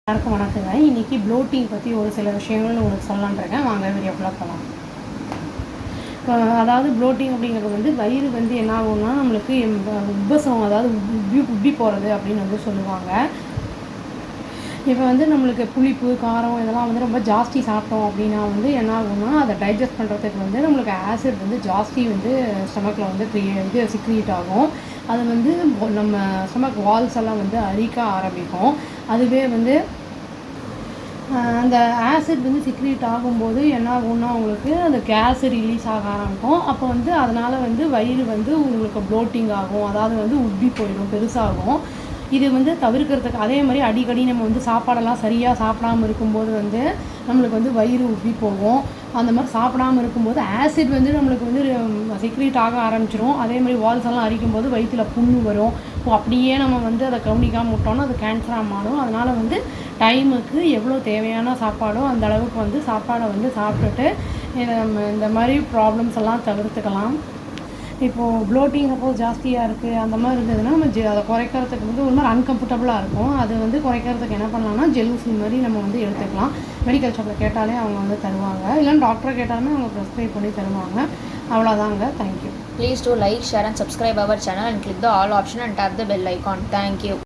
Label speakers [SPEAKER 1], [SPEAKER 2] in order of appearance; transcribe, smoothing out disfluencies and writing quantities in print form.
[SPEAKER 1] எல்லாருக்கும் வணக்கங்க. இன்றைக்கி ப்ளோட்டிங் பற்றி ஒரு சில விஷயங்கள் உங்களுக்கு சொல்லலான்ருக்கேன். வாங்க வீடியோக்குள்ளே போகலாம். அதாவது ப்ளோட்டிங் அப்படிங்கிறது வந்து வயிறு வந்து என்ன ஆகும்னா நம்மளுக்கு உப்பசம், அதாவது உப்பி போகிறது அப்படின்னு வந்து சொல்லுவாங்க. இப்போ வந்து நம்மளுக்கு புளிப்பு, காரம் இதெல்லாம் வந்து ரொம்ப ஜாஸ்தி சாப்பிட்டோம் அப்படின்னா வந்து என்ன ஆகும்னா அதை டைஜஸ்ட் பண்ணுறதுக்கு வந்து நம்மளுக்கு ஆசிட் வந்து ஜாஸ்தி வந்து ஸ்டமக்கில் வந்து சிக்ரியேட் ஆகும். அது வந்து நம்ம ஸ்டமக் வால்ஸ் எல்லாம் வந்து அரிக்க ஆரம்பிக்கும். அதுவே வந்து அந்த ஆசிட் வந்து சிக்ரீட் ஆகும்போது என்ன ஆகும்னா உங்களுக்கு அந்த கேஸ் ரிலீஸ் ஆக ஆரம்பிக்கும். அப்போ வந்து அதனால் வந்து வயிறு வந்து உங்களுக்கு ப்ளோட்டிங் ஆகும், அதாவது வந்து உப்பி போயிடும், பெருசாகும். இது வந்து தவிர்க்கிறதுக்கு அதே மாதிரி அடிக்கடி நம்ம வந்து சாப்பாடெல்லாம் சரியாக சாப்பிடாமல் இருக்கும்போது வந்து நம்மளுக்கு வந்து வயிறு உப்பி போகும். அந்த மாதிரி சாப்பிடாமல் இருக்கும்போது ஆசிட் வந்து நம்மளுக்கு வந்து சிக்ரீட் ஆக ஆரம்பிச்சிடும். அதே மாதிரி வால்ஸ் எல்லாம் அரிக்கும்போது வயிற்றில் புண்ணு வரும். அப்படியே நம்ம வந்து அதை கவனிக்காமல் விட்டோம்னா அது கேன்சராக மாறும். அதனால் வந்து டைமுக்கு எவ்வளோ தேவையான சாப்பாடோ அந்த அளவுக்கு வந்து சாப்பாடை வந்து சாப்பிட்டுட்டு நம்ம இந்த மாதிரி ப்ராப்ளம்ஸ் எல்லாம் தவிர்த்துக்கலாம். இப்போது ப்ளோட்டிங் சப்போஸ் ஜாஸ்தியாக இருக்குது அந்த மாதிரி இருந்ததுன்னா நம்ம அதை குறைக்கிறதுக்கு வந்து ஒரு மாதிரி அன்கம்ஃபர்டபுளாக இருக்கும். அது வந்து குறைக்கிறதுக்கு என்ன பண்ணலாம்னா ஜெலூசின் மாதிரி நம்ம வந்து எடுத்துக்கலாம். மெடிக்கல் ஷாப்பில் கேட்டாலே அவங்க வந்து தருவாங்க, இல்லைன்னா டாக்டரை கேட்டாலுமே அவங்க ப்ரிஸ்கிரைப் பண்ணி தருவாங்க. அவ்வளோதாங்க. Thank you.
[SPEAKER 2] Please do like, share and subscribe our channel and click the all option and tap the bell icon. Thank you.